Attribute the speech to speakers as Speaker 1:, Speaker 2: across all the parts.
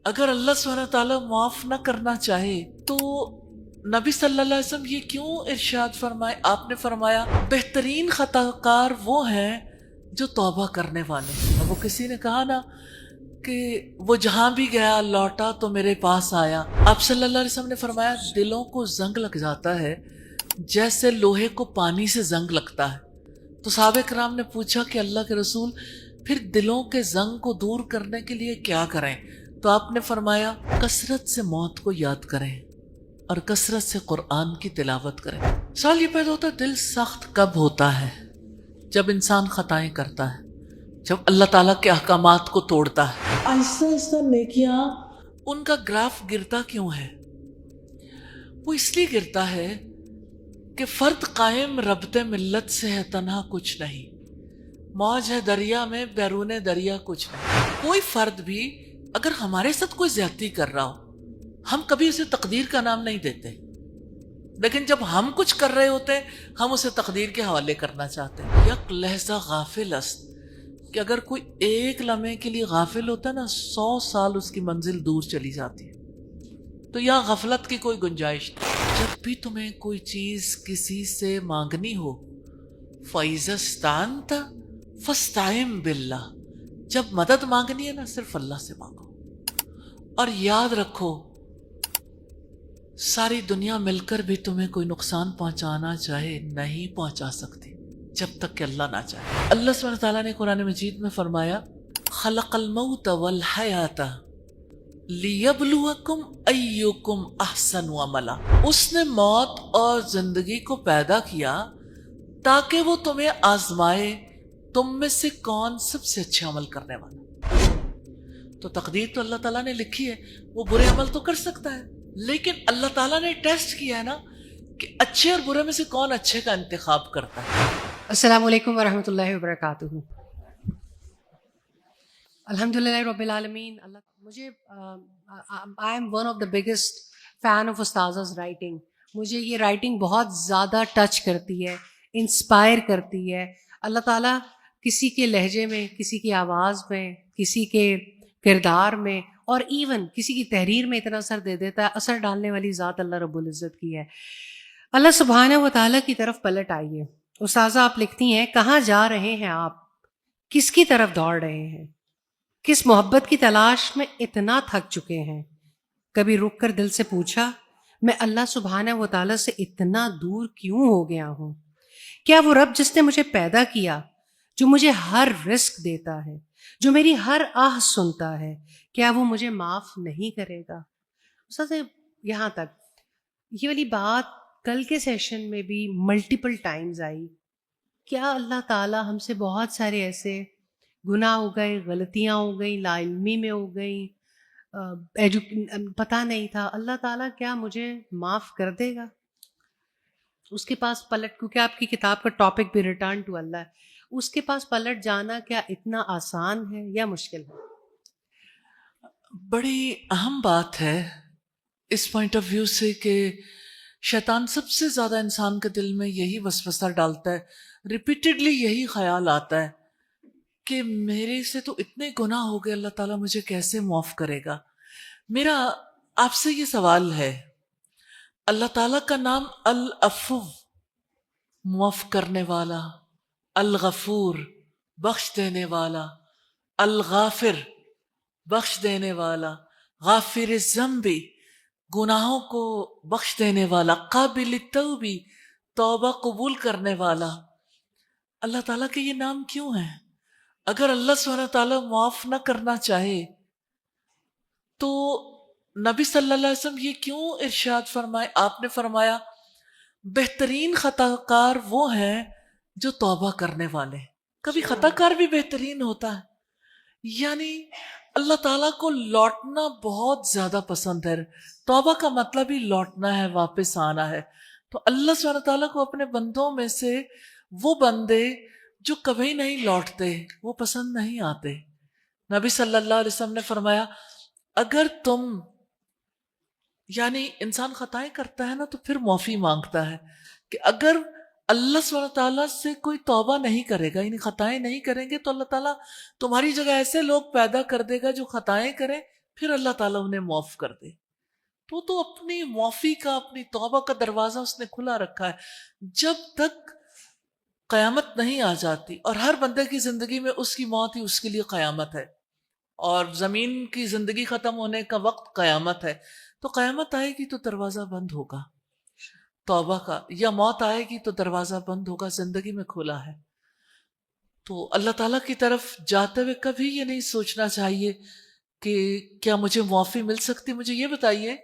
Speaker 1: اگر اللہ سبحانہ تعالیٰ معاف نہ کرنا چاہے تو نبی صلی اللہ علیہ وسلم یہ کیوں ارشاد فرمائے؟ آپ نے فرمایا بہترین خطا کار وہ ہیں جو توبہ کرنے والے ہیں۔ اب وہ کسی نے کہا نا کہ وہ جہاں بھی گیا لوٹا تو میرے پاس آیا۔ آپ صلی اللہ علیہ وسلم نے فرمایا دلوں کو زنگ لگ جاتا ہے جیسے لوہے کو پانی سے زنگ لگتا ہے۔ تو صحابہ کرام نے پوچھا کہ اللہ کے رسول پھر دلوں کے زنگ کو دور کرنے کے لیے کیا کریں؟ تو آپ نے فرمایا کثرت سے موت کو یاد کریں اور کثرت سے قرآن کی تلاوت کریں۔ سوال یہ پیدا ہوتا ہے دل سخت کب ہوتا ہے؟ جب انسان خطائیں کرتا ہے، جب اللہ تعالیٰ کے احکامات کو توڑتا ہے۔ آہستہ آہستہ نیکیاں ان کا گراف گرتا کیوں ہے؟ وہ اس لیے گرتا ہے کہ فرد قائم ربط ملت سے ہے، تنہا کچھ نہیں، موج ہے دریا میں بیرون دریا کچھ نہیں۔ کوئی فرد بھی اگر ہمارے ساتھ کوئی زیادتی کر رہا ہو، ہم کبھی اسے تقدیر کا نام نہیں دیتے، لیکن جب ہم کچھ کر رہے ہوتے ہیں ہم اسے تقدیر کے حوالے کرنا چاہتے ہیں۔ یک لحظہ غافل است، کہ اگر کوئی ایک لمحے کے لیے غافل ہوتا ہے نا 100 سال اس کی منزل دور چلی جاتی ہے۔ تو یہاں غفلت کی کوئی گنجائش نہیں۔ جب بھی تمہیں کوئی چیز کسی سے مانگنی ہو فَإِذَا اسْتَعَنْتَ فَاسْتَعِنْ بِاللَّهِ، جب مدد مانگنی ہے نا صرف اللہ سے مانگو، اور یاد رکھو ساری دنیا مل کر بھی تمہیں کوئی نقصان پہنچانا چاہے نہیں پہنچا سکتی جب تک کہ اللہ نہ چاہے۔ اللہ سبحانہ تعالیٰ نے قرآن مجید میں فرمایا خلق الموت والحیات لیبلوکم ایکم احسن عملا، اس نے موت اور زندگی کو پیدا کیا تاکہ وہ تمہیں آزمائے تم میں سے کون سب سے اچھے عمل کرنے والا۔ تو تقدیر تو اللہ تعالیٰ نے لکھی ہے، وہ برے عمل تو کر سکتا ہے، لیکن اللہ تعالیٰ نے ٹیسٹ کیا ہے نا کہ اچھے اور برے میں سے کون اچھے کا انتخاب کرتا ہے۔
Speaker 2: السلام علیکم ورحمۃ اللہ وبرکاتہ۔ الحمدللہ رب العالمین۔ مجھے I am one of the biggest fan of استاذہ's رائٹنگ۔ مجھے یہ رائٹنگ بہت زیادہ ٹچ کرتی ہے، انسپائر کرتی ہے۔ اللہ تعالیٰ کسی کے لہجے میں، کسی کی آواز میں، کسی کے کردار میں، اور ایون کسی کی تحریر میں اتنا اثر دے دیتا ہے۔ اثر ڈالنے والی ذات اللہ رب العزت کی ہے۔ اللہ سبحانہ و تعالیٰ کی طرف پلٹ آئیے۔ استاذہ آپ لکھتی ہیں کہاں جا رہے ہیں آپ، کس کی طرف دوڑ رہے ہیں، کس محبت کی تلاش میں اتنا تھک چکے ہیں؟ کبھی رک کر دل سے پوچھا میں اللہ سبحانہ و تعالیٰ سے اتنا دور کیوں ہو گیا ہوں؟ کیا وہ رب جس نے مجھے پیدا کیا، جو مجھے ہر رزق دیتا ہے، جو میری ہر آہ سنتا ہے، کیا وہ مجھے معاف نہیں کرے گا؟ استاذ یہاں تک یہ والی بات کل کے سیشن میں بھی ملٹیپل ٹائمز آئی۔ کیا اللہ تعالیٰ ہم سے بہت سارے ایسے گناہ ہو گئے، غلطیاں ہو گئیں، لا علمی میں ہو گئیں، پتہ نہیں تھا، اللہ تعالیٰ کیا مجھے معاف کر دے گا؟ اس کے پاس پلٹ، کیونکہ آپ کی کتاب کا ٹاپک بھی ریٹرن ٹو اللہ ہے، اس کے پاس پلٹ جانا کیا اتنا آسان ہے یا مشکل ہے؟
Speaker 1: بڑی اہم بات ہے اس پوائنٹ آف ویو سے کہ شیطان سب سے زیادہ انسان کے دل میں یہی وسوسہ ڈالتا ہے، ریپیٹڈلی یہی خیال آتا ہے کہ میرے سے تو اتنے گناہ ہو گئے، اللہ تعالیٰ مجھے کیسے معاف کرے گا؟ میرا آپ سے یہ سوال ہے، اللہ تعالیٰ کا نام العفو معاف کرنے والا، الغفور بخش دینے والا، الغافر بخش دینے والا، غافر الذنب گناہوں کو بخش دینے والا، قابل التوبی توبہ قبول کرنے والا، اللہ تعالیٰ کے یہ نام کیوں ہیں؟ اگر اللہ سبحانہ تعالیٰ معاف نہ کرنا چاہے تو نبی صلی اللہ علیہ وسلم یہ کیوں ارشاد فرمائے؟ آپ نے فرمایا بہترین خطا کار وہ ہیں جو توبہ کرنے والے ہیں۔ کبھی خطا کار بھی بہترین ہوتا ہے، یعنی اللہ تعالیٰ کو لوٹنا بہت زیادہ پسند ہے۔ توبہ کا مطلب ہی لوٹنا ہے، واپس آنا ہے۔ تو اللہ سبحانہ تعالیٰ کو اپنے بندوں میں سے وہ بندے جو کبھی نہیں لوٹتے وہ پسند نہیں آتے۔ نبی صلی اللہ علیہ وسلم نے فرمایا اگر تم، یعنی انسان خطائیں کرتا ہے نا تو پھر معافی مانگتا ہے، کہ اگر اللہ سبحانہ تعالیٰ سے کوئی توبہ نہیں کرے گا، یعنی خطائیں نہیں کریں گے، تو اللہ تعالیٰ تمہاری جگہ ایسے لوگ پیدا کر دے گا جو خطائیں کریں پھر اللہ تعالیٰ انہیں معاف کر دے. تو اپنی معافی کا، اپنی توبہ کا دروازہ اس نے کھلا رکھا ہے جب تک قیامت نہیں آ جاتی. اور ہر بندے کی زندگی میں اس کی موت ہی اس کے لیے قیامت ہے، اور زمین کی زندگی ختم ہونے کا وقت قیامت ہے. تو قیامت آئے گی تو دروازہ بند ہوگا توبہ کا، یا موت آئے گی تو دروازہ بند ہوگا، زندگی میں کھلا ہے. تو اللہ تعالیٰ کی طرف جاتے ہوئے کبھی یہ نہیں سوچنا چاہیے کہ کیا مجھے معافی مل سکتی. مجھے یہ بتائیے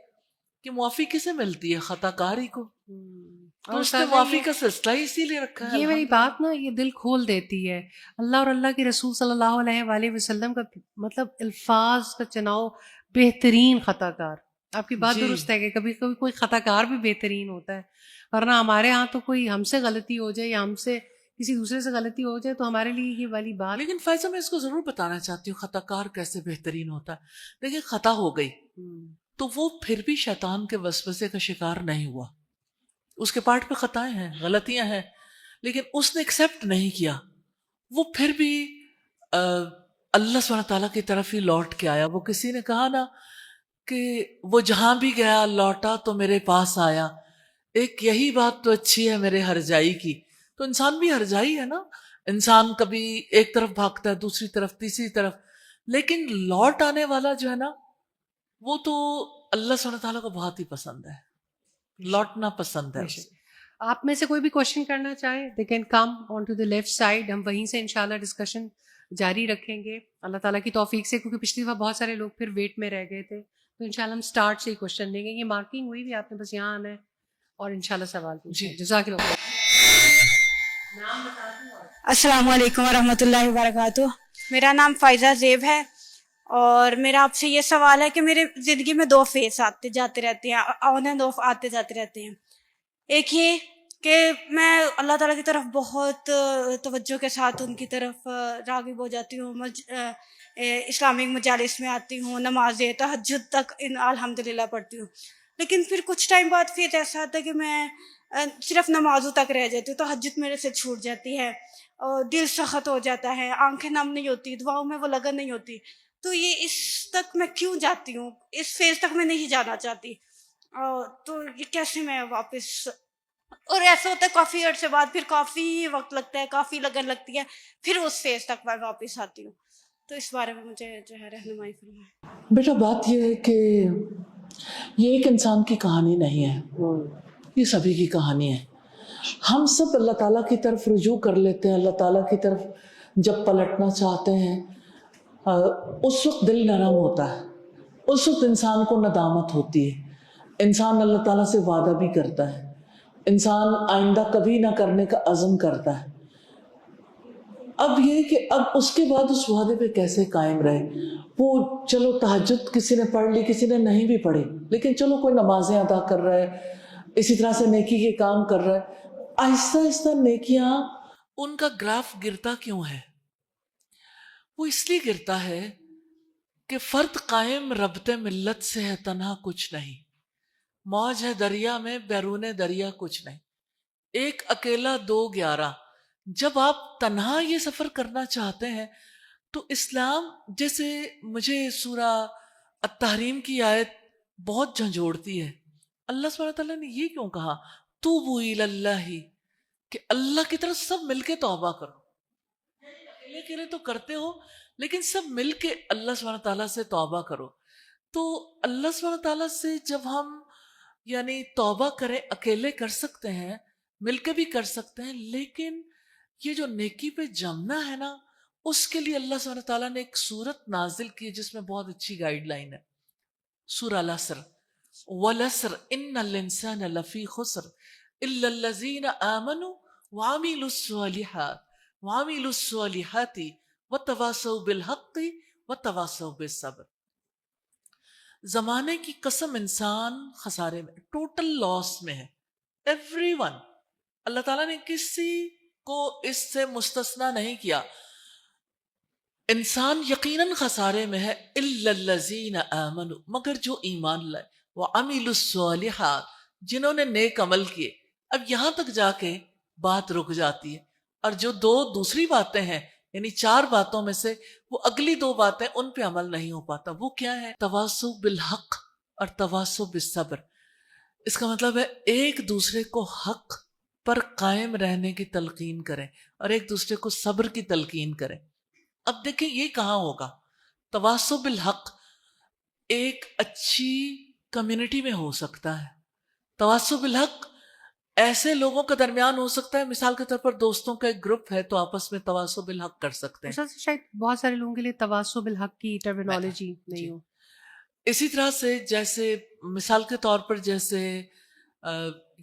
Speaker 1: کہ معافی کسے ملتی ہے؟ خطا کاری کو. تو
Speaker 2: اور
Speaker 1: اس نے
Speaker 2: سازا
Speaker 1: معافی
Speaker 2: یہ
Speaker 1: کا سلسلہ ہی اسی لیے رکھا ہے.
Speaker 2: یہ والی
Speaker 1: الحمدللہ.
Speaker 2: بات نا یہ دل کھول دیتی ہے. اللہ اور اللہ کے رسول صلی اللہ علیہ وآلہ وسلم کا مطلب الفاظ کا چناؤ بہترین خطا کار. آپ کی بات
Speaker 1: جی
Speaker 2: درست ہے کہ کبھی کبھی کوئی خطا کار بھی بہترین ہوتا ہے، ورنہ ہمارے ہاں تو کوئی ہم سے غلطی ہو جائے یا ہم سے کسی دوسرے سے غلطی ہو جائے تو ہمارے لیے یہ والی بات.
Speaker 1: لیکن فائزہ میں اس کو ضرور بتانا چاہتی ہوں خطا کار کیسے بہترین ہوتا ہے. دیکھیں خطا ہو گئی تو وہ پھر بھی شیطان کے وسوسے کا شکار نہیں ہوا. اس کے پارٹ پہ خطائیں ہیں، غلطیاں ہیں، لیکن اس نے ایکسیپٹ نہیں کیا. وہ پھر بھی اللہ سبحانہ تعالیٰ کی طرف ہی لوٹ کے آیا. وہ کسی نے کہا نا کہ وہ جہاں بھی گیا لوٹا تو میرے پاس آیا، ایک یہی بات تو اچھی ہے میرے ہرجائی کی. تو انسان بھی ہرجائی ہے نا، انسان کبھی ایک طرف بھاگتا ہے، دوسری طرف، تیسری طرف، لیکن لوٹ آنے والا جو ہے نا وہ تو اللہ سبحانہ تعالیٰ کو بہت ہی پسند ہے. لوٹنا پسند ہے اسے.
Speaker 2: آپ میں سے کوئی بھی کوشچن کرنا چاہے they can come on to the left side. ہم وہیں سے انشاءاللہ ڈسکشن جاری رکھیں گے اللہ تعالیٰ کی توفیق سے، کیونکہ پچھلی دفعہ بہت سارے لوگ پھر ویٹ میں رہ گئے تھے. تو انشاءاللہ ہم سٹارٹ سے ہی کوشچن دیں گے. یہ مارکنگ ہوئی بھی، آپ نے بس یہاں آنا ہے اور انشاءاللہ سوال پوچھیں.
Speaker 1: جی.
Speaker 2: جزاک اللہ.
Speaker 3: السلام علیکم ورحمۃ اللہ وبرکاتہ. میرا نام فائزہ زیب ہے اور میرا آپ سے یہ سوال ہے کہ میرے زندگی میں 2 فیز آتے جاتے رہتے ہیں، آن اینڈ آف آتے جاتے رہتے ہیں. ایک یہ کہ میں اللہ تعالیٰ کی طرف بہت توجہ کے ساتھ ان کی طرف راغب ہو جاتی ہوں، اسلامک مجالس میں آتی ہوں، نمازیں تہجد تک الحمدللہ پڑھتی ہوں. لیکن پھر کچھ ٹائم بعد پھر ایسا آتا ہے کہ میں صرف نمازوں تک رہ جاتی ہوں، تہجد میرے سے چھوٹ جاتی ہے، اور دل سخت ہو جاتا ہے، آنکھیں نم نہیں ہوتی، دعاؤں میں وہ لگن نہیں ہوتی. تو یہ اس تک میں کیوں جاتی ہوں؟ اس فیز تک میں نہیں جانا چاہتی. تو یہ کیسے میں واپس، اور ایسا ہوتا ہے کافی عرصے بعد پھر کافی وقت لگتا ہے، کافی لگن لگتی ہے، پھر اس فیز تک میں واپس آتی ہوں. تو اس بارے میں مجھے جو ہے رہنمائی فرمائیں.
Speaker 1: بیٹا بات یہ ہے کہ یہ ایک انسان کی کہانی نہیں ہے، یہ سبھی کی کہانی ہے. ہم سب اللہ تعالیٰ کی طرف رجوع کر لیتے ہیں. اللہ تعالیٰ کی طرف جب پلٹنا چاہتے ہیں اس وقت دل نرم ہوتا ہے، اس وقت انسان کو ندامت ہوتی ہے. انسان اللہ تعالیٰ سے وعدہ بھی کرتا ہے، انسان آئندہ کبھی نہ کرنے کا عزم کرتا ہے. اب یہ کہ اب اس کے بعد اس وعدے پہ کیسے قائم رہے. وہ چلو تہجد کسی نے پڑھ لی، کسی نے نہیں بھی پڑھی، لیکن چلو کوئی نمازیں ادا کر رہا ہے، اسی طرح سے نیکی کے کام کر رہا ہے. آہستہ آہستہ نیکیاں، ان کا گراف گرتا کیوں ہے؟ وہ اس لیے گرتا ہے کہ فرد قائم ربط ملت سے ہے، تنہا کچھ نہیں. موج ہے دریا میں، بیرون دریا کچھ نہیں. ایک اکیلا 2 11. جب آپ تنہا یہ سفر کرنا چاہتے ہیں تو اسلام، جیسے مجھے سورہ التحریم کی آیت بہت جھنجھوڑتی ہے. اللہ سبحانہ تعالیٰ نے یہ کیوں کہا توبوا الی اللہ، کہ اللہ کی طرف سب مل کے توبہ کرو. اکیلے اکیلے تو کرتے ہو، لیکن سب مل کے اللہ سبحانہ تعالیٰ سے توبہ کرو. تو اللہ سبحانہ تعالیٰ سے جب ہم یعنی توبہ کریں، اکیلے کر سکتے ہیں، مل کے بھی کر سکتے ہیں، لیکن یہ جو نیکی پہ جمنا ہے نا، اس کے لیے اللہ سبحانہ تعالیٰ نے ایک سورت نازل کی جس میں بہت اچھی گائیڈ لائن ہے. سورہ العصر، والعصر ان الانسان لفی خسر الا الذین آمنوا وعملوا الصالحات وتواصوا بالحق وتواصوا بالصبر. زمانے کی قسم انسان خسارے میں، ٹوٹل لاس میں ہے. Every one. اللہ تعالیٰ نے کسی کو اس سے مستثنا نہیں کیا. انسان یقیناً خسارے میں ہے. الا الذین آمنوا، مگر جو ایمان لائے، وعملوا الصالحات، جنہوں نے نیک عمل کیے. اب یہاں تک جا کے بات رک جاتی ہے. اور جو دوسری باتیں ہیں یعنی 4 باتوں میں سے وہ اگلی 2 باتیں ان پہ عمل نہیں ہو پاتا. وہ کیا ہے؟ تواصو بالحق اور تواصو بالصبر. اس کا مطلب ہے ایک دوسرے کو حق پر قائم رہنے کی تلقین کریں اور ایک دوسرے کو صبر کی تلقین کریں. اب دیکھیں یہ کہاں ہوگا؟ تواصو بالحق ایک اچھی کمیونٹی میں ہو سکتا ہے. تواصو بالحق ایسے لوگوں کے درمیان ہو سکتا ہے، مثال کے طور پر دوستوں کا ایک گروپ ہے تو آپس میں تواصو بالحق کر سکتے ہیں.
Speaker 2: استاد شاید بہت سارے لوگوں کے لیے تواصل بالحق کی ٹرمینالوجی نہیں ہو.
Speaker 1: اسی طرح سے جیسے مثال کے طور پر جیسے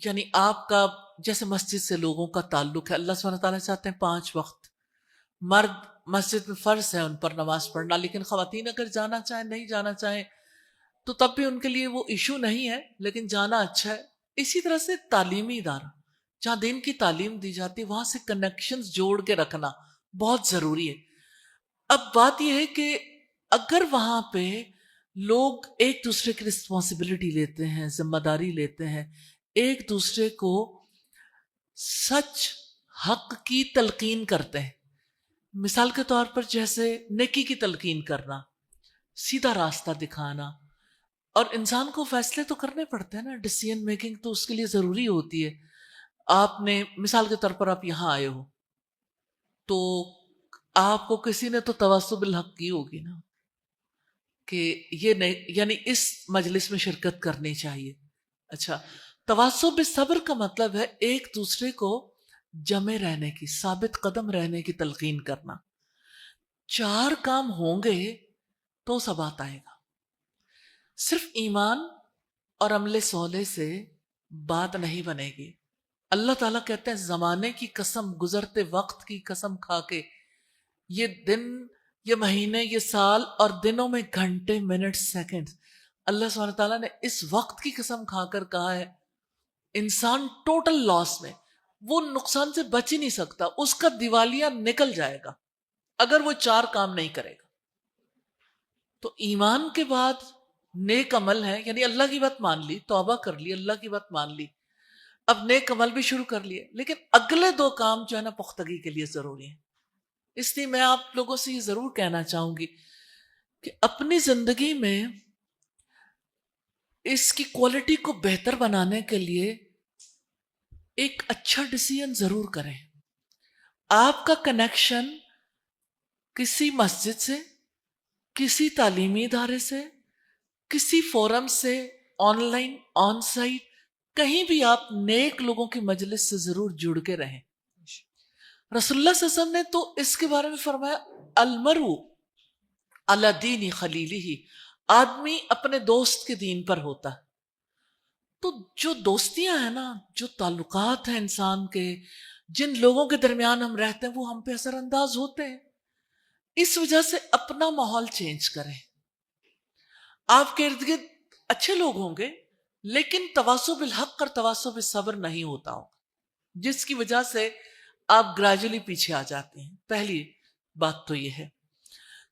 Speaker 1: یعنی آپ کا جیسے مسجد سے لوگوں کا تعلق ہے، اللہ سبحانہ تعالیٰ چاہتے ہیں 5 وقت مرد مسجد میں فرض ہے ان پر نماز پڑھنا، لیکن خواتین اگر جانا چاہیں نہیں جانا چاہیں تو تب بھی ان کے لیے وہ ایشو نہیں ہے، لیکن جانا اچھا ہے. اسی طرح سے تعلیمی ادارہ جہاں دین کی تعلیم دی جاتی ہے وہاں سے کنیکشنز جوڑ کے رکھنا بہت ضروری ہے. اب بات یہ ہے کہ اگر وہاں پہ لوگ ایک دوسرے کی رسپانسبلٹی لیتے ہیں، ذمہ داری لیتے ہیں، ایک دوسرے کو سچ حق کی تلقین کرتے ہیں، مثال کے طور پر جیسے نیکی کی تلقین کرنا، سیدھا راستہ دکھانا، اور انسان کو فیصلے تو کرنے پڑتے ہیں نا، ڈیسیژن میکنگ تو اس کے لیے ضروری ہوتی ہے. آپ نے مثال کے طور پر آپ یہاں آئے ہو تو آپ کو کسی نے تو تواصل بالحق کی ہوگی نا کہ یہ نہیں، یعنی اس مجلس میں شرکت کرنی چاہیے. اچھا، تواصل بالصبر کا مطلب ہے ایک دوسرے کو جمے رہنے کی، ثابت قدم رہنے کی تلقین کرنا. 4 کام ہوں گے تو ثبات آئے گا. صرف ایمان اور عمل صالح سے بات نہیں بنے گی. اللہ تعالیٰ کہتے ہیں زمانے کی قسم، گزرتے وقت کی قسم کھا کے، یہ دن، یہ مہینے، یہ سال اور دنوں میں گھنٹے، منٹ، سیکنڈ، اللہ سبحانہ تعالیٰ نے اس وقت کی قسم کھا کر کہا ہے انسان ٹوٹل لاس میں، وہ نقصان سے بچ ہی نہیں سکتا، اس کا دیوالیہ نکل جائے گا اگر وہ 4 کام نہیں کرے گا. تو ایمان کے بعد نیک عمل ہے، یعنی اللہ کی بات مان لی، توبہ کر لی، اللہ کی بات مان لی، اب نیک عمل بھی شروع کر لیے، لیکن اگلے 2 کام جو ہے نا پختگی کے لیے ضروری ہیں. اس لیے میں آپ لوگوں سے یہ ضرور کہنا چاہوں گی کہ اپنی زندگی میں اس کی کوالٹی کو بہتر بنانے کے لیے ایک اچھا ڈیسیژن ضرور کریں. آپ کا کنیکشن کسی مسجد سے، کسی تعلیمی ادارے سے، کسی فورم سے، آن لائن، آن سائٹ، کہیں بھی آپ نیک لوگوں کی مجلس سے ضرور جڑ کے رہیں. رسول اللہ صلی اللہ علیہ وسلم نے تو اس کے بارے میں فرمایا المرء علی دین خلیلہ، آدمی اپنے دوست کے دین پر ہوتا ہے. تو جو دوستیاں ہیں نا، جو تعلقات ہیں انسان کے، جن لوگوں کے درمیان ہم رہتے ہیں وہ ہم پہ اثر انداز ہوتے ہیں. اس وجہ سے اپنا ماحول چینج کریں. آپ کے ارد گرد اچھے لوگ ہوں گے لیکن تواصل بالحق اور تواصل بالصبر نہیں ہوتا ہوگا، جس کی وجہ سے آپ گریجولی پیچھے آ جاتے ہیں. پہلی بات تو یہ ہے.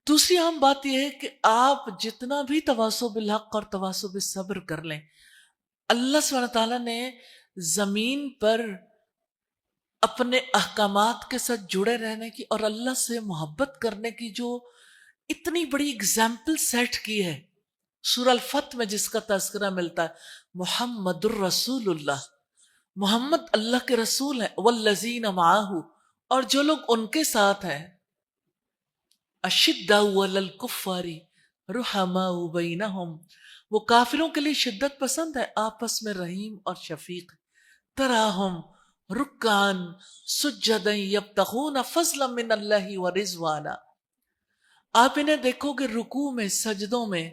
Speaker 1: دوسری اہم بات یہ ہے کہ آپ جتنا بھی تواصل بالحق اور تواصل بالصبر کر لیں، اللہ سبحانہ تعالیٰ نے زمین پر اپنے احکامات کے ساتھ جڑے رہنے کی اور اللہ سے محبت کرنے کی جو اتنی بڑی اگزامپل سیٹ کی ہے، سورہ الفتح میں جس کا تذکرہ ملتا ہے محمد الرسول اللہ، محمد اللہ کے رسول ہیں، والذین معاہ، اور جو لوگ ان کے ساتھ ہیں، اشداء علی الکفار رحماء بینہم، وہ کافروں کے لیے شدت پسند ہے، آپس میں رحیم اور شفیق. تراہم رکعان سجدا یبتغون فضلا من اللہ ورضوانا، آپ انہیں دیکھو گے رکوع میں، سجدوں میں،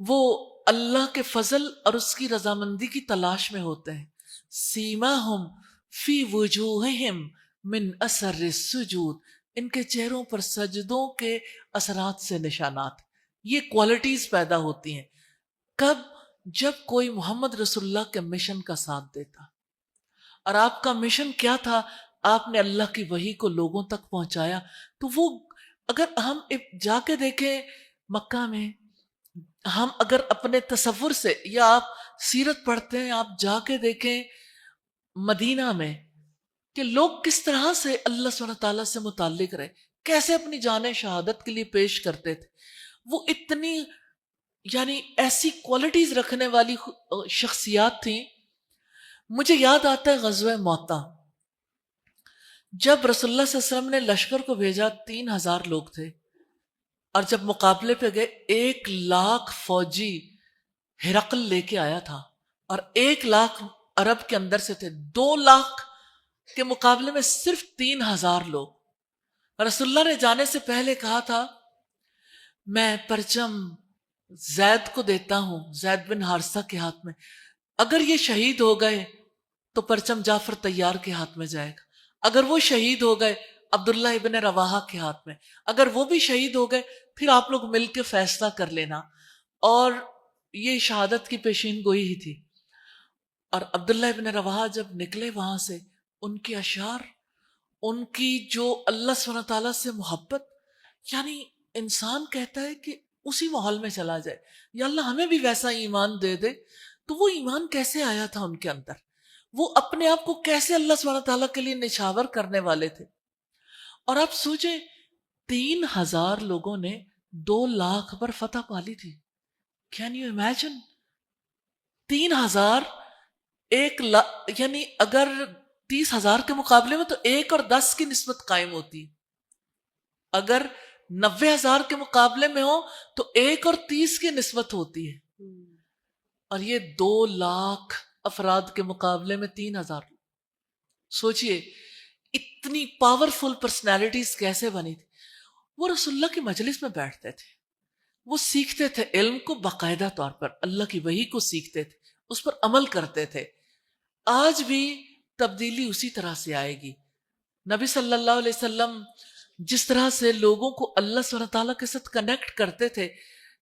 Speaker 1: وہ اللہ کے فضل اور اس کی رضامندی کی تلاش میں ہوتے ہیں. سیماہم فی وجوہہم من اثر السجود، ان کے چہروں پر سجدوں کے اثرات سے نشانات. یہ کوالٹیز پیدا ہوتی ہیں کب؟ جب کوئی محمد رسول اللہ کے مشن کا ساتھ دیتا. اور آپ کا مشن کیا تھا؟ آپ نے اللہ کی وحی کو لوگوں تک پہنچایا. تو وہ اگر ہم جا کے دیکھیں مکہ میں، ہم اگر اپنے تصور سے، یا آپ سیرت پڑھتے ہیں آپ جا کے دیکھیں مدینہ میں کہ لوگ کس طرح سے اللہ سبحانہ تعالیٰ سے متعلق رہے، کیسے اپنی جانیں شہادت کے لیے پیش کرتے تھے. وہ اتنی یعنی ایسی کوالٹیز رکھنے والی شخصیات تھیں. مجھے یاد آتا ہے غزوہ موطا، جب رسول اللہ صلی اللہ علیہ وسلم نے لشکر کو بھیجا 3000 لوگ تھے، اور جب مقابلے پہ گئے 1,00,000 فوجی ہرقل لے کے آیا تھا، اور 1,00,000 عرب کے اندر سے تھے. 2,00,000 کے مقابلے میں صرف 3,000 لوگ. رسول اللہ نے جانے سے پہلے کہا تھا میں پرچم زید کو دیتا ہوں، زید بن حارثہ کے ہاتھ میں. اگر یہ شہید ہو گئے تو پرچم جعفر طیار کے ہاتھ میں جائے گا. اگر وہ شہید ہو گئے عبداللہ ابن رواحہ کے ہاتھ میں. اگر وہ بھی شہید ہو گئے پھر آپ لوگ مل کے فیصلہ کر لینا. اور یہ شہادت کی پیشین گوئی ہی تھی. اور عبداللہ ابن رواحہ جب نکلے وہاں سے، ان کے اشعار، ان کی جو اللہ سبحانہ تعالیٰ سے محبت، یعنی انسان کہتا ہے کہ اسی ماحول میں چلا جائے، یا اللہ ہمیں بھی ویسا ایمان دے دے. تو وہ ایمان کیسے آیا تھا ان کے اندر، وہ اپنے آپ کو کیسے اللہ سبحانہ تعالیٰ کے لیے نچھاور کرنے والے تھے. اور آپ سوچیں 3,000 لوگوں نے 2,00,000 پر فتح پالی تھی. Can you imagine? 3,000 یعنی اگر 30,000 کے مقابلے میں تو 1 اور 10 کی نسبت قائم ہوتی. اگر 90,000 کے مقابلے میں ہو تو 1 اور 30 کی نسبت ہوتی ہے. اور یہ 2,00,000 افراد کے مقابلے میں 3,000. سوچئے اتنی پاورفل پرسنالٹیز کیسے بنی تھی. وہ رسول اللہ کی مجلس میں بیٹھتے تھے، وہ سیکھتے تھے علم کو باقاعدہ طور پر، اللہ کی وحی کو سیکھتے تھے، اس پر عمل کرتے تھے. آج بھی تبدیلی اسی طرح سے آئے گی. نبی صلی اللہ علیہ وسلم جس طرح سے لوگوں کو اللہ سبحانہ تعالیٰ کے ساتھ کنیکٹ کرتے تھے،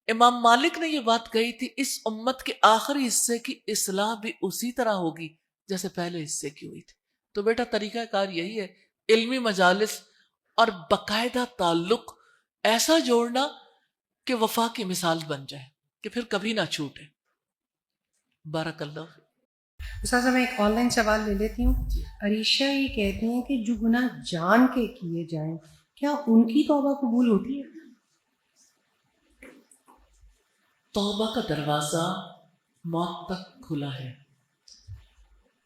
Speaker 1: امام مالک نے یہ بات کہی تھی اس امت کے آخری حصے کی اصلاح بھی اسی طرح ہوگی جیسے پہلے حصے کی ہوئی تھی. تو بیٹا طریقہ کار یہی ہے، علمی مجالس اور باقاعدہ تعلق ایسا جوڑنا کہ وفا کی مثال بن جائے، کہ پھر کبھی نہ چھوٹے. بارک اللہ.
Speaker 2: استاذہ میں ایک آن لائن سوال لے لیتی ہوں. عریشہ یہ کہتی ہیں کہ جو گناہ جان کے کیے جائیں کیا ان کی توبہ قبول ہوتی ہے؟
Speaker 1: توبہ کا دروازہ موت تک کھلا ہے.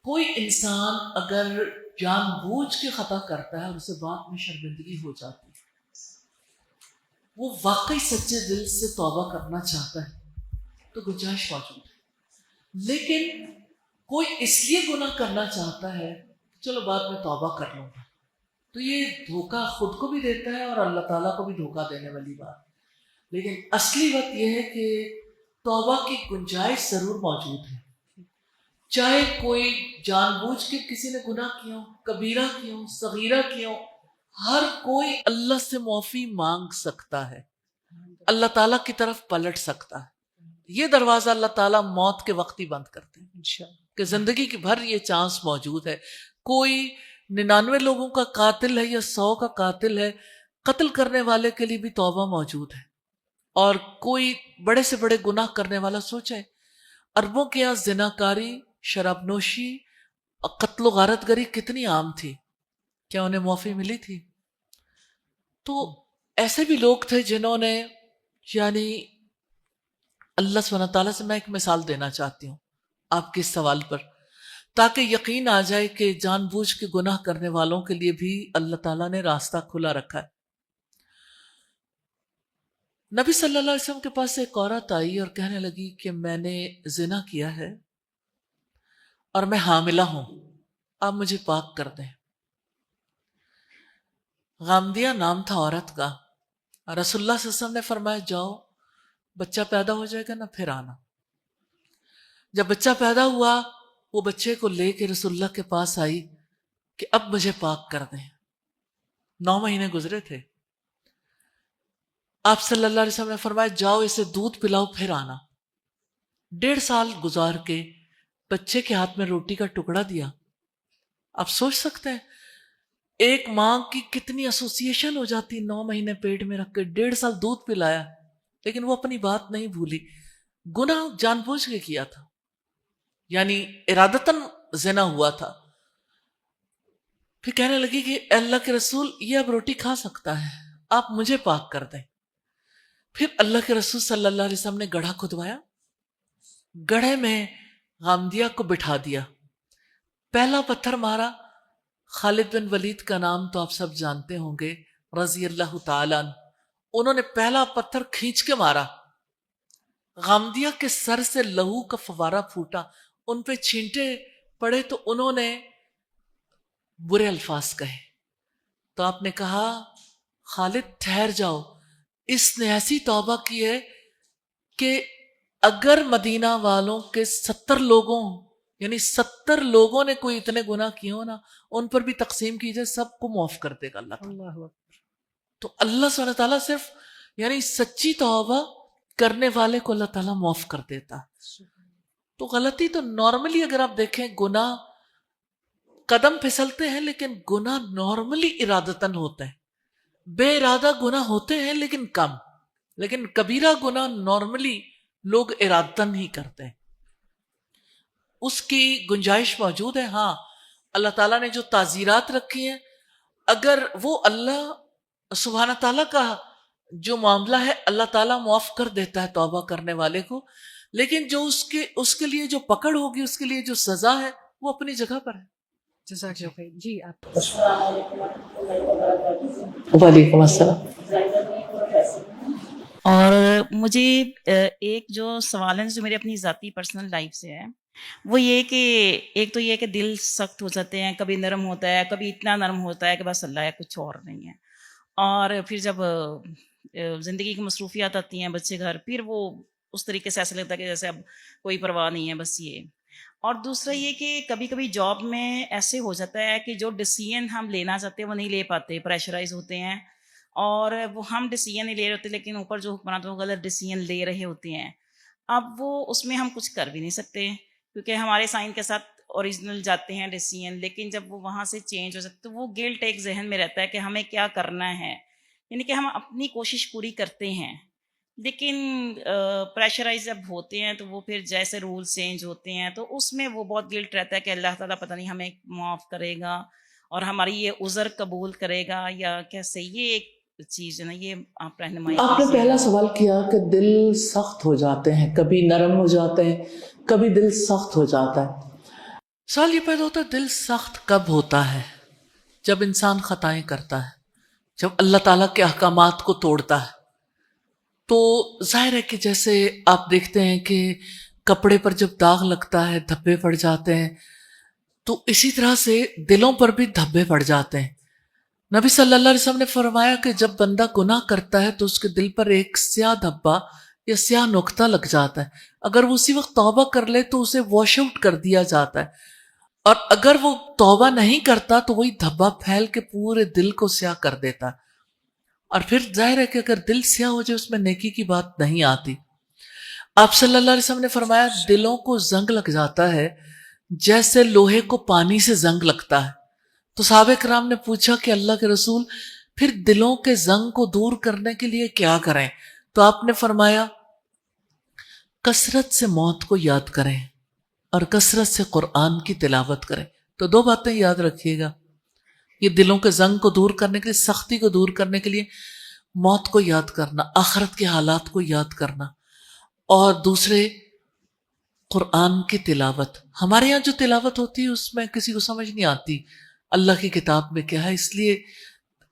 Speaker 1: کوئی انسان اگر جان بوجھ کے خطا کرتا ہے اور اسے بعد میں شرمندگی ہو جاتی ہے، وہ واقعی سچے دل سے توبہ کرنا چاہتا ہے تو گنجائش موجود ہے. لیکن کوئی اس لیے گناہ کرنا چاہتا ہے چلو بعد میں توبہ کر لوں گا، تو یہ دھوکہ خود کو بھی دیتا ہے اور اللہ تعالیٰ کو بھی دھوکہ دینے والی بات. لیکن اصلی بات یہ ہے کہ توبہ کی گنجائش ضرور موجود ہے. چاہے کوئی جان بوجھ کے کسی نے گناہ کیا ہو، کبیرہ کیا ہو، صغیرہ کیا ہو، ہر کوئی اللہ سے معافی مانگ سکتا ہے، اللہ تعالیٰ کی طرف پلٹ سکتا ہے. یہ دروازہ اللہ تعالیٰ موت کے وقت ہی بند کرتے ہیں کہ زندگی کی بھر یہ چانس موجود ہے. کوئی 99 لوگوں کا قاتل ہے یا 100 کا قاتل ہے، قتل کرنے والے کے لیے بھی توبہ موجود ہے. اور کوئی بڑے سے بڑے گناہ کرنے والا سوچے، عربوں کے یہاں زناکاری، شراب نوشی، قتل و غارت گری کتنی عام تھی، کیا انہیں معافی ملی تھی؟ تو ایسے بھی لوگ تھے جنہوں نے یعنی اللہ سبحانہ تعالیٰ سے میں ایک مثال دینا چاہتی ہوں آپ کے اس سوال پر، تاکہ یقین آ جائے کہ جان بوجھ کے گناہ کرنے والوں کے لیے بھی اللہ تعالیٰ نے راستہ کھلا رکھا ہے. نبی صلی اللہ علیہ وسلم کے پاس ایک عورت آئی اور کہنے لگی کہ میں نے زنا کیا ہے اور میں حاملہ ہوں، آپ مجھے پاک کر دیں. غامدیہ نام تھا عورت کا. رسول اللہ صلی اللہ علیہ وسلم نے فرمایا جاؤ، بچہ پیدا ہو جائے گا نا پھر آنا. جب بچہ پیدا ہوا وہ بچے کو لے کے رسول اللہ کے پاس آئی کہ اب مجھے پاک کر دیں. 9 مہینے گزرے تھے. آپ صلی اللہ علیہ وسلم نے فرمایا جاؤ اسے دودھ پلاؤ پھر آنا. 1.5 سال گزار کے بچے کے ہاتھ میں روٹی کا ٹکڑا دیا. آپ سوچ سکتے ہیں ایک ماں کی کتنی ایسوسیشن ہو جاتی، 9 مہینے پیٹ میں رکھ کے 1.5 سال دودھ پلایا، لیکن وہ اپنی بات نہیں بھولی. گناہ جان بوجھ کے کیا تھا، یعنی ارادتاً زنا ہوا تھا. پھر کہنے لگی کہ اللہ کے رسول یہ اب روٹی کھا سکتا ہے. آپ مجھے پاک کر دیں. پھر اللہ کے رسول صلی اللہ علیہ وسلم نے گڑھا کھدوایا, گڑھے میں غامدیہ کو بٹھا دیا, پہلا پتھر مارا. خالد بن ولید کا نام تو آپ سب جانتے ہوں گے رضی اللہ تعالیٰ عنہ. انہوں نے پہلا پتھر کھینچ کے مارا, غامدیہ کے سر سے لہو کا فوارہ پھوٹا, ان پہ چھینٹے پڑے تو انہوں نے برے الفاظ کہے. تو آپ نے کہا خالد ٹھہر جاؤ, اس نے ایسی توبہ کی ہے کہ اگر مدینہ والوں کے 70 لوگوں یعنی 70 لوگوں نے کوئی اتنے گناہ کیے ہو نا, ان پر بھی تقسیم کی جائے, سب کو معاف کر دے گا اللہ تعالیٰ.
Speaker 2: اللہ
Speaker 1: تو اللہ سبحانہ تعالیٰ صرف یعنی سچی توبہ کرنے والے کو اللہ تعالیٰ معاف کر دیتا. تو غلطی تو نارملی اگر آپ دیکھیں گناہ قدم پھسلتے ہیں, لیکن گناہ نارملی ارادتاً ہوتے ہیں. بے ارادہ گناہ ہوتے ہیں لیکن کم, لیکن کبیرہ گناہ نارملی لوگ ارادتاً ہی کرتے ہیں. اس کی گنجائش موجود ہے. ہاں اللہ تعالیٰ نے جو تعزیرات رکھی ہیں, اگر وہ اللہ سبحانہ تعالیٰ کا جو معاملہ ہے اللہ تعالیٰ معاف کر دیتا ہے توبہ کرنے والے کو, لیکن جو اس کے لیے جو پکڑ ہوگی, اس کے لیے جو سزا ہے وہ اپنی جگہ پر ہے.
Speaker 2: جزاک اللہ خیر. جی آپ.
Speaker 1: وعلیکم السلام.
Speaker 4: اور مجھے ایک جو سوال ہے جو میرے اپنی ذاتی پرسنل لائف سے ہے, وہ یہ کہ ایک تو یہ کہ دل سخت ہو جاتے ہیں, کبھی نرم ہوتا ہے, کبھی اتنا نرم ہوتا ہے کہ بس اللہ ہے, کچھ اور نہیں ہے. اور پھر جب زندگی کی مصروفیات آتی ہیں, بچے گھر, پھر وہ اس طریقے سے ایسا لگتا ہے کہ جیسے اب کوئی پرواہ نہیں ہے, بس یہ. اور دوسرا یہ کہ کبھی کبھی جاب میں ایسے ہو جاتا ہے کہ جو ڈیسیژن ہم لینا چاہتے ہیں وہ نہیں لے پاتے, پریشرائز ہوتے ہیں, اور وہ ہم ڈیسیژن نہیں لے رہے ہوتے, لیکن اوپر جو حکمران وہ غلط ڈیسیژن لے رہے ہوتے ہیں. اب وہ اس میں ہم کچھ کر بھی نہیں سکتے, کیونکہ ہمارے سائن کے ساتھ اوریجنل جاتے ہیں ڈیسیژن, لیکن جب وہ وہاں سے چینج ہو جاتے تو وہ گلٹ ایک ذہن میں رہتا ہے کہ ہمیں کیا کرنا ہے. یعنی کہ ہم اپنی کوشش پوری کرتے ہیں, لیکن پریشرائز جب ہوتے ہیں تو وہ پھر جیسے رولز چینج ہوتے ہیں تو اس میں وہ بہت گلٹ رہتا ہے کہ اللہ تعالیٰ پتہ نہیں ہمیں معاف کرے گا اور ہماری یہ عذر قبول کرے گا یا کیسے. یہ ایک چیز ہے نا, یہ آپ رہنمائی.
Speaker 1: آپ نے پہلا سوال کیا کہ دل سخت ہو جاتے ہیں, کبھی نرم ہو جاتے ہیں, کبھی دل سخت ہو جاتا ہے. سوال یہ پیدا ہوتا ہے دل سخت کب ہوتا ہے؟ جب انسان خطائیں کرتا ہے, جب اللہ تعالیٰ کے احکامات کو توڑتا ہے. تو ظاہر ہے کہ جیسے آپ دیکھتے ہیں کہ کپڑے پر جب داغ لگتا ہے دھبے پڑ جاتے ہیں, تو اسی طرح سے دلوں پر بھی دھبے پڑ جاتے ہیں. نبی صلی اللہ علیہ وسلم نے فرمایا کہ جب بندہ گناہ کرتا ہے تو اس کے دل پر ایک سیاہ دھبا یا سیاہ نقطہ لگ جاتا ہے. اگر وہ اسی وقت توبہ کر لے تو اسے واش آؤٹ کر دیا جاتا ہے, اور اگر وہ توبہ نہیں کرتا تو وہی دھبا پھیل کے پورے دل کو سیاہ کر دیتا ہے. اور پھر ظاہر ہے کہ اگر دل سیاہ ہو جائے اس میں نیکی کی بات نہیں آتی. آپ صلی اللہ علیہ وسلم نے فرمایا دلوں کو زنگ لگ جاتا ہے جیسے لوہے کو پانی سے زنگ لگتا ہے. تو صحابہ کرام نے پوچھا کہ اللہ کے رسول پھر دلوں کے زنگ کو دور کرنے کے لیے کیا کریں؟ تو آپ نے فرمایا کثرت سے موت کو یاد کریں اور کثرت سے قرآن کی تلاوت کریں. تو 2 باتیں یاد رکھیے گا, یہ دلوں کے زنگ کو دور کرنے کے لیے, سختی کو دور کرنے کے لیے موت کو یاد کرنا, آخرت کے حالات کو یاد کرنا, اور دوسرے قرآن کی تلاوت. ہمارے یہاں جو تلاوت ہوتی ہے اس میں کسی کو سمجھ نہیں آتی اللہ کی کتاب میں کیا ہے, اس لیے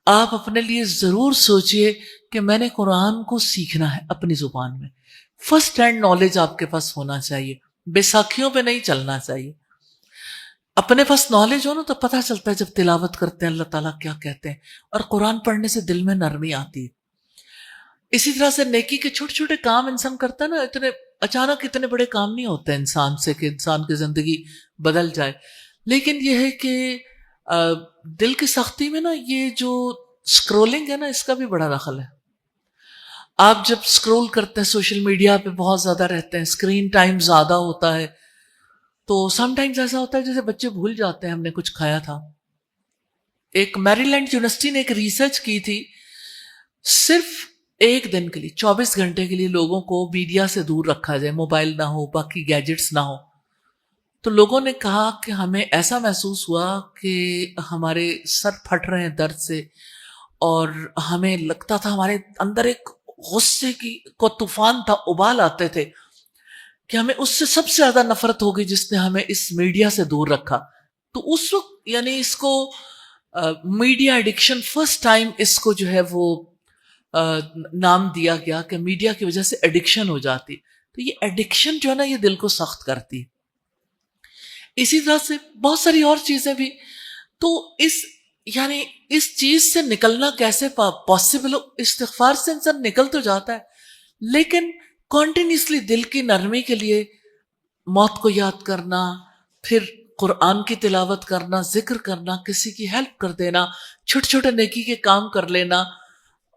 Speaker 1: آپ اپنے لیے ضرور سوچئے کہ میں نے قرآن کو سیکھنا ہے اپنی زبان میں. فرسٹ ہینڈ نالج آپ کے پاس ہونا چاہیے, بیساکھیوں پہ نہیں چلنا چاہیے. اپنے پاس نالج ہو نا تو پتہ چلتا ہے جب تلاوت کرتے ہیں اللہ تعالیٰ کیا کہتے ہیں, اور قرآن پڑھنے سے دل میں نرمی آتی ہے. اسی طرح سے نیکی کے چھوٹے چھوٹے کام انسان کرتا ہے نا, اتنے اچانک اتنے بڑے کام نہیں ہوتے انسان سے کہ انسان کی زندگی بدل جائے, لیکن یہ ہے کہ دل کی سختی میں نا یہ جو سکرولنگ ہے نا اس کا بھی بڑا دخل ہے. آپ جب سکرول کرتے ہیں سوشل میڈیا پہ بہت زیادہ رہتے ہیں, اسکرین ٹائم زیادہ ہوتا ہے, تو سم ٹائمز ایسا ہوتا ہے جیسے بچے بھول جاتے ہیں ہم نے کچھ کھایا تھا. ایک میری لینڈ یونیورسٹی نے ایک ریسرچ کی تھی, صرف 1 دن کے لیے 24 گھنٹے کے لیے لوگوں کو میڈیا سے دور رکھا جائے, موبائل نہ ہو, باقی گیجٹس نہ ہو. تو لوگوں نے کہا کہ ہمیں ایسا محسوس ہوا کہ ہمارے سر پھٹ رہے ہیں درد سے, اور ہمیں لگتا تھا ہمارے اندر ایک غصے کی کو طوفان تھا، ابال آتے تھے کہ ہمیں اس سے سب سے زیادہ نفرت ہوگی جس نے ہمیں اس میڈیا سے دور رکھا. تو اس وقت یعنی اس کو میڈیا ایڈکشن فرسٹ ٹائم اس کو جو ہے وہ نام دیا گیا کہ میڈیا کی وجہ سے ایڈکشن ہو جاتی. تو یہ ایڈکشن جو ہے نا یہ دل کو سخت کرتی. اسی طرح سے بہت ساری اور چیزیں بھی. تو یعنی اس چیز سے نکلنا کیسے پاسبل ہو؟ استغفار سے انسان نکل تو جاتا ہے لیکن کنٹینیوسلی دل کی نرمی کے لیے موت کو یاد کرنا، پھر قرآن کی تلاوت کرنا، ذکر کرنا، کسی کی ہیلپ کر دینا، چھوٹے چھوٹے نیکی کے کام کر لینا.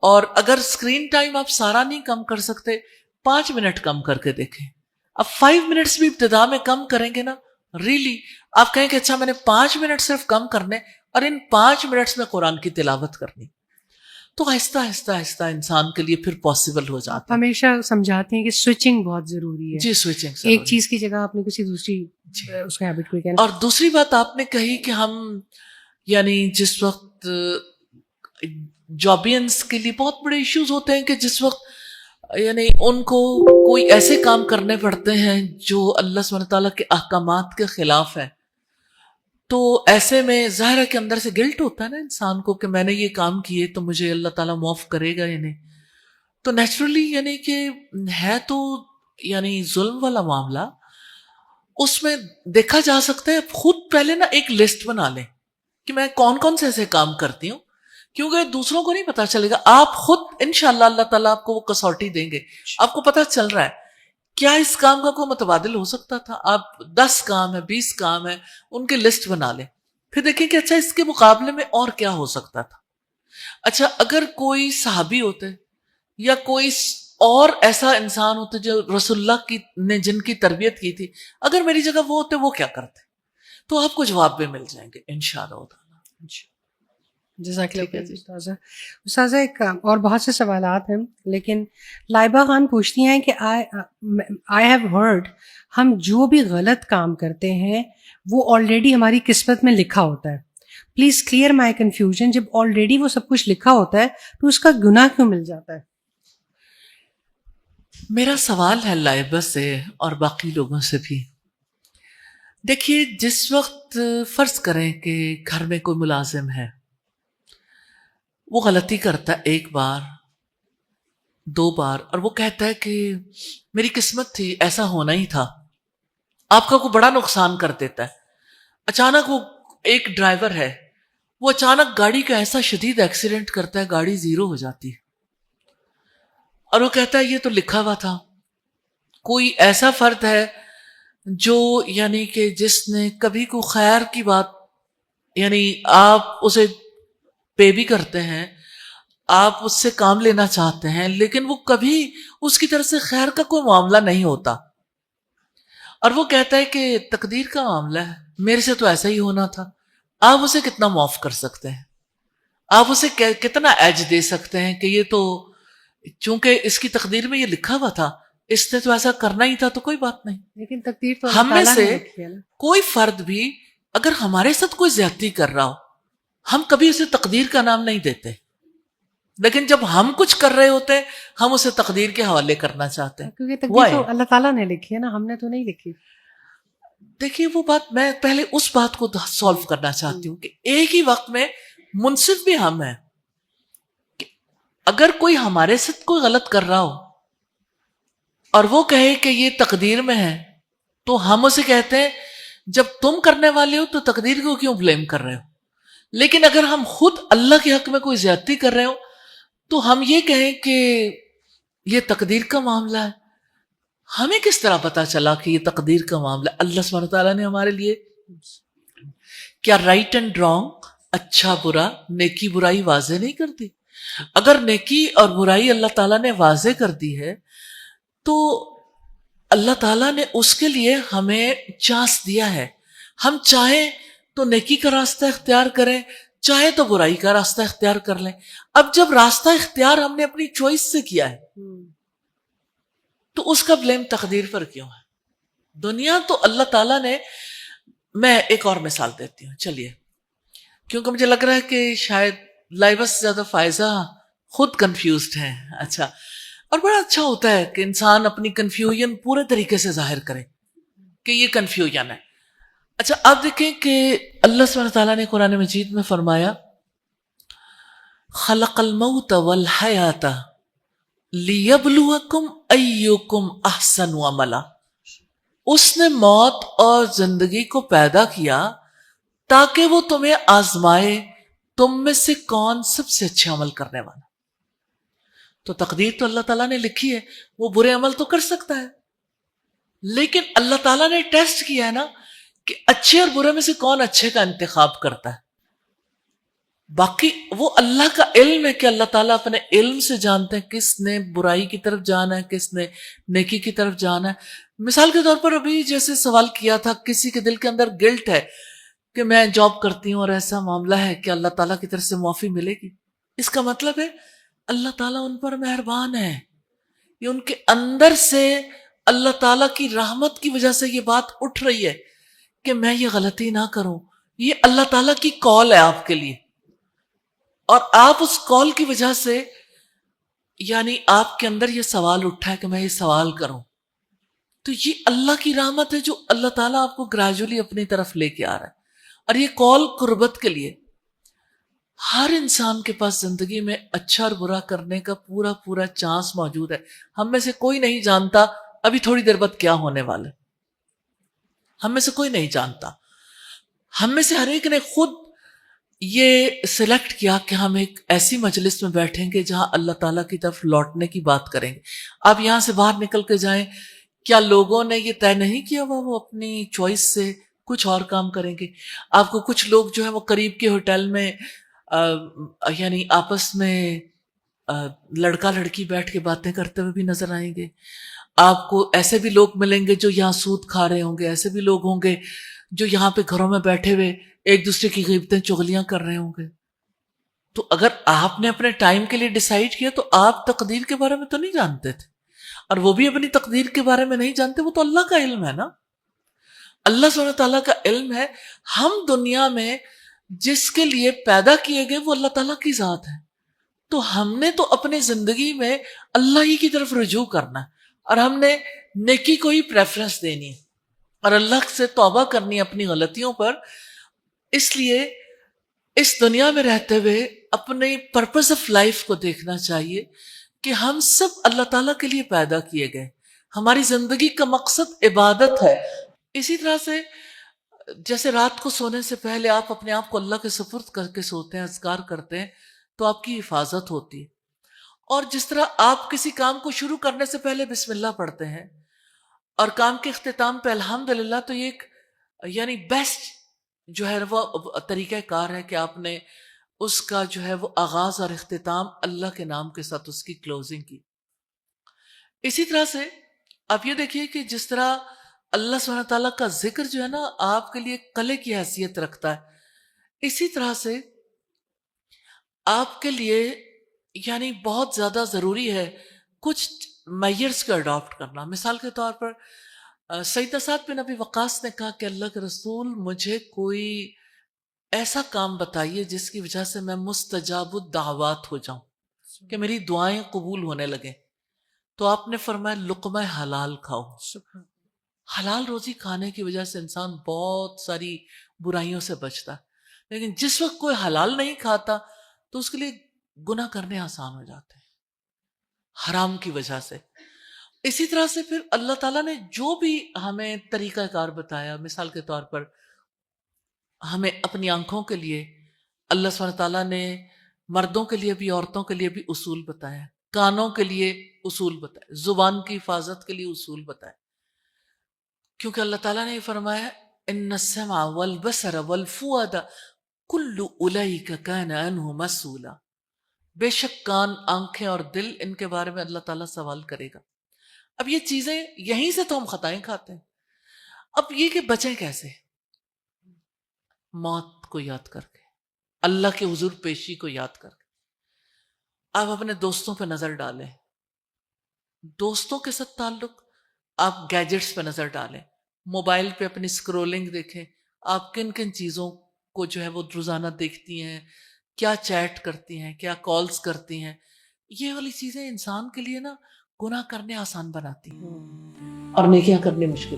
Speaker 1: اور اگر اسکرین ٹائم آپ سارا نہیں کم کر سکتے 5 منٹ کم کر کے دیکھیں. اب 5 منٹس بھی ابتدا میں کم کریں گے نا، ریلی آپ کہیں کہ اچھا میں نے 5 منٹ صرف کم کرنے اور ان 5 منٹس میں قرآن کی تلاوت کرنی، تو آہستہ آہستہ آہستہ انسان کے لیے پھر پاسبل ہو جاتا ہے.
Speaker 2: ہمیشہ سمجھاتے ہیں کہ سوئچنگ بہت ضروری ہے.
Speaker 1: جی سوئچنگ،
Speaker 2: ایک چیز کی جگہ آپ نے کسی دوسری اس کا ہیبٹ کو کہنا.
Speaker 1: اور دوسری بات آپ نے کہی کہ ہم یعنی جس وقت جابینس کے لیے بہت بڑے ایشوز ہوتے ہیں کہ جس وقت یعنی ان کو کوئی ایسے کام کرنے پڑتے ہیں جو اللہ سبحانہ تعالیٰ کے احکامات کے خلاف ہیں، تو ایسے میں ظاہر ہے کہ اندر سے گلٹ ہوتا ہے نا انسان کو کہ میں نے یہ کام کیے تو مجھے اللہ تعالیٰ معاف کرے گا یا نہیں. تو نیچرلی یعنی کہ ہے تو یعنی ظلم والا معاملہ، اس میں دیکھا جا سکتا ہے. خود پہلے نا ایک لسٹ بنا لیں کہ میں کون کون سے ایسے کام کرتی ہوں، کیونکہ دوسروں کو نہیں پتا چلے گا. آپ خود انشاءاللہ اللہ تعالیٰ آپ کو وہ کسوٹی دیں گے، آپ کو پتا چل رہا ہے کیا اس کام کا کوئی متبادل ہو سکتا تھا. آپ 10 کام ہے، 20 کام ہے، ان کی لسٹ بنا لیں، پھر دیکھیں کہ اچھا اس کے مقابلے میں اور کیا ہو سکتا تھا. اچھا اگر کوئی صحابی ہوتے یا کوئی اور ایسا انسان ہوتا جو رسول اللہ نے جن کی تربیت کی تھی، اگر میری جگہ وہ ہوتے وہ کیا کرتے، تو آپ کو جواب بھی مل جائیں گے انشاءاللہ تعالیٰ.
Speaker 2: جزاک اللہ خیر استاذہ. ایک اور بہت سے سوالات ہیں لیکن لائبہ خان پوچھتی ہیں کہ آئی ہیو ہرڈ ہم جو بھی غلط کام کرتے ہیں وہ آلریڈی ہماری قسمت میں لکھا ہوتا ہے. Please clear my confusion. جب آلریڈی وہ سب کچھ لکھا ہوتا ہے تو اس کا گناہ کیوں مل جاتا ہے؟
Speaker 1: میرا سوال ہے لائبہ سے اور باقی لوگوں سے بھی. دیکھیے جس وقت فرض کریں کہ گھر میں کوئی ملازم ہے، وہ غلطی کرتا ہے 1 بار 2 بار اور وہ کہتا ہے کہ میری قسمت تھی، ایسا ہونا ہی تھا، آپ کا کوئی بڑا نقصان کر دیتا ہے. اچانک وہ ایک ڈرائیور ہے، وہ اچانک گاڑی کا ایسا شدید ایکسیڈنٹ کرتا ہے، گاڑی 0 ہو جاتی ہے اور وہ کہتا ہے یہ تو لکھا ہوا تھا. کوئی ایسا فرد ہے جو یعنی کہ جس نے کبھی کو خیر کی بات، یعنی آپ اسے پے بھی کرتے ہیں، آپ اس سے کام لینا چاہتے ہیں، لیکن وہ کبھی اس کی طرف سے خیر کا کوئی معاملہ نہیں ہوتا اور وہ کہتا ہے کہ تقدیر کا معاملہ ہے، میرے سے تو ایسا ہی ہونا تھا. آپ اسے کتنا معاف کر سکتے ہیں؟ آپ اسے کتنا ایج دے سکتے ہیں کہ یہ تو چونکہ اس کی تقدیر میں یہ لکھا ہوا تھا، اس نے تو ایسا کرنا ہی تھا تو کوئی بات نہیں.
Speaker 2: لیکن تقدیر تو
Speaker 1: ہم میں سے
Speaker 2: نا.
Speaker 1: کوئی فرد بھی اگر ہمارے ساتھ کوئی زیادتی کر رہا ہو، ہم کبھی اسے تقدیر کا نام نہیں دیتے، لیکن جب ہم کچھ کر رہے ہوتے ہیں ہم اسے تقدیر کے حوالے کرنا چاہتے ہیں.
Speaker 2: کیونکہ تقدیر تو اللہ تعالیٰ نے لکھی ہے نا، ہم نے تو نہیں لکھی.
Speaker 1: دیکھیے وہ بات میں پہلے اس بات کو سولو کرنا چاہتی ہوں کہ ایک ہی وقت میں منصف بھی ہم ہیں. اگر کوئی ہمارے ساتھ کوئی غلط کر رہا ہو اور وہ کہے کہ یہ تقدیر میں ہے، تو ہم اسے کہتے ہیں جب تم کرنے والے ہو تو تقدیر کو کیوں بلیم کر رہے ہو. لیکن اگر ہم خود اللہ کے حق میں کوئی زیادتی کر رہے ہو تو ہم یہ کہیں کہ یہ تقدیر کا معاملہ ہے. ہمیں کس طرح پتا چلا کہ یہ تقدیر کا معاملہ؟ اللہ سبحانہ تعالیٰ نے ہمارے لیے کیا رائٹ اینڈ رانگ، اچھا برا، نیکی برائی واضح نہیں کرتی؟ اگر نیکی اور برائی اللہ تعالیٰ نے واضح کر دی ہے تو اللہ تعالیٰ نے اس کے لیے ہمیں چانس دیا ہے. ہم چاہیں تو نیکی کا راستہ اختیار کریں، چاہے تو برائی کا راستہ اختیار کر لیں. اب جب راستہ اختیار ہم نے اپنی چوائس سے کیا ہے تو اس کا بلیم تقدیر پر کیوں ہے؟ دنیا تو اللہ تعالیٰ نے، میں ایک اور مثال دیتی ہوں چلیے، کیونکہ مجھے لگ رہا ہے کہ شاید لائبہ سے زیادہ فائزہ خود کنفیوزڈ ہیں. اچھا، اور بڑا اچھا ہوتا ہے کہ انسان اپنی کنفیوژن پورے طریقے سے ظاہر کرے کہ یہ کنفیوژن ہے. اچھا آپ دیکھیں کہ اللہ سبحانہ تعالیٰ نے قرآن مجید میں فرمایا خلق الموت والحیات لیبلوکم ایکم احسن عملا. اس نے موت اور زندگی کو پیدا کیا تاکہ وہ تمہیں آزمائے تم میں سے کون سب سے اچھے عمل کرنے والا. تو تقدیر تو اللہ تعالیٰ نے لکھی ہے، وہ برے عمل تو کر سکتا ہے، لیکن اللہ تعالیٰ نے ٹیسٹ کیا ہے نا کہ اچھے اور برے میں سے کون اچھے کا انتخاب کرتا ہے. باقی وہ اللہ کا علم ہے کہ اللہ تعالیٰ اپنے علم سے جانتے ہیں کس نے برائی کی طرف جانا ہے، کس نے نیکی کی طرف جانا ہے. مثال کے طور پر ابھی جیسے سوال کیا تھا، کسی کے دل کے اندر گلٹ ہے کہ میں جاب کرتی ہوں اور ایسا معاملہ ہے کہ اللہ تعالیٰ کی طرف سے معافی ملے گی. اس کا مطلب ہے اللہ تعالیٰ ان پر مہربان ہے، یہ ان کے اندر سے اللہ تعالیٰ کی رحمت کی وجہ سے یہ بات اٹھ رہی ہے کہ میں یہ غلطی نہ کروں. یہ اللہ تعالیٰ کی کال ہے آپ کے لیے، اور آپ اس کال کی وجہ سے یعنی آپ کے اندر یہ سوال اٹھا ہے کہ میں یہ سوال کروں. تو یہ اللہ کی رحمت ہے جو اللہ تعالیٰ آپ کو گریجولی اپنی طرف لے کے آ رہا ہے. اور یہ کال قربت کے لیے. ہر انسان کے پاس زندگی میں اچھا اور برا کرنے کا پورا پورا چانس موجود ہے. ہم میں سے کوئی نہیں جانتا ابھی تھوڑی دیر بعد کیا ہونے والا ہے. ہم میں سے کوئی نہیں جانتا. ہم میں سے ہر ایک نے خود یہ سلیکٹ کیا کہ ہم ایک ایسی مجلس میں بیٹھیں گے جہاں اللہ تعالیٰ کی طرف لوٹنے کی بات کریں گے. آپ یہاں سے باہر نکل کے جائیں، کیا لوگوں نے یہ طے نہیں کیا ہوا وہ اپنی چوائس سے کچھ اور کام کریں گے؟ آپ کو کچھ لوگ جو ہے وہ قریب کے ہوٹل میں یعنی آپس میں لڑکا لڑکی بیٹھ کے باتیں کرتے ہوئے بھی نظر آئیں گے. آپ کو ایسے بھی لوگ ملیں گے جو یہاں سود کھا رہے ہوں گے، ایسے بھی لوگ ہوں گے جو یہاں پہ گھروں میں بیٹھے ہوئے ایک دوسرے کی غیبتیں چغلیاں کر رہے ہوں گے. تو اگر آپ نے اپنے ٹائم کے لیے ڈیسائیڈ کیا تو آپ تقدیر کے بارے میں تو نہیں جانتے تھے، اور وہ بھی اپنی تقدیر کے بارے میں نہیں جانتے. وہ تو اللہ کا علم ہے نا، اللہ سبحانہ تعالیٰ کا علم ہے. ہم دنیا میں جس کے لیے پیدا کیے گئے وہ اللہ تعالیٰ کی ذات ہے. تو ہم نے تو اپنی زندگی میں اللہ ہی کی طرف رجوع کرنا ہے، اور ہم نے نیکی کو ہی پریفرنس دینی ہے اور اللہ سے توبہ کرنی اپنی غلطیوں پر. اس لیے اس دنیا میں رہتے ہوئے اپنے پرپز آف لائف کو دیکھنا چاہیے کہ ہم سب اللہ تعالیٰ کے لیے پیدا کیے گئے. ہماری زندگی کا مقصد عبادت ہے. اسی طرح سے جیسے رات کو سونے سے پہلے آپ اپنے آپ کو اللہ کے سپرد کر کے سوتے ہیں، اذکار کرتے ہیں، تو آپ کی حفاظت ہوتی ہے. اور جس طرح آپ کسی کام کو شروع کرنے سے پہلے بسم اللہ پڑھتے ہیں اور کام کے اختتام پہ الحمدللہ، تو یہ ایک یعنی بیسٹ جو ہے وہ طریقہ کار ہے کہ آپ نے اس کا جو ہے وہ آغاز اور اختتام اللہ کے نام کے ساتھ اس کی کلوزنگ کی. اسی طرح سے آپ یہ دیکھیے کہ جس طرح اللہ سبحانہ تعالیٰ کا ذکر جو ہے نا آپ کے لیے قلعے کی حیثیت رکھتا ہے، اسی طرح سے آپ کے لیے یعنی بہت زیادہ ضروری ہے کچھ میئرز کو اڈاپٹ کرنا. مثال کے طور پر سیدنا سعد بن ابی وقاص نے کہا کہ اللہ کے رسول مجھے کوئی ایسا کام بتائیے جس کی وجہ سے میں مستجاب الدعوات ہو جاؤں، کہ میری دعائیں قبول ہونے لگیں. تو آپ نے فرمایا لقمہ حلال کھاؤ. حلال روزی کھانے کی وجہ سے انسان بہت ساری برائیوں سے بچتا ہے، لیکن جس وقت کوئی حلال نہیں کھاتا تو اس کے لیے گناہ کرنے آسان ہو جاتے ہیں حرام کی وجہ سے. اسی طرح سے پھر اللہ تعالیٰ نے جو بھی ہمیں طریقہ کار بتایا، مثال کے طور پر ہمیں اپنی آنکھوں کے لیے اللہ سبحانہ تعالیٰ نے مردوں کے لیے بھی عورتوں کے لیے بھی اصول بتایا، کانوں کے لیے اصول بتائے، زبان کی حفاظت کے لیے اصول بتائے. کیونکہ اللہ تعالیٰ نے یہ فرمایا ان السمع والبصر والفؤاد کل اولئک کان عنہ مسئولا. بے شک کان، آنکھیں اور دل، ان کے بارے میں اللہ تعالیٰ سوال کرے گا. اب یہ چیزیں یہیں سے تو ہم خطائیں کھاتے ہیں. اب یہ کہ بچیں کیسے؟ موت کو یاد کر کے، اللہ کے حضور پیشی کو یاد کر کے. آپ اپنے دوستوں پہ نظر ڈالیں، دوستوں کے ساتھ تعلق، آپ گیجٹس پہ نظر ڈالیں، موبائل پہ اپنی سکرولنگ دیکھیں، آپ کن کن چیزوں کو جو ہے وہ روزانہ دیکھتی ہیں، کیا چیٹ کرتی ہیں، کیا کالز کرتی ہیں، یہ والی چیزیں انسان کے لیے نا گناہ کرنے آسان بناتی ہیں اور نیکیاں کرنے مشکل.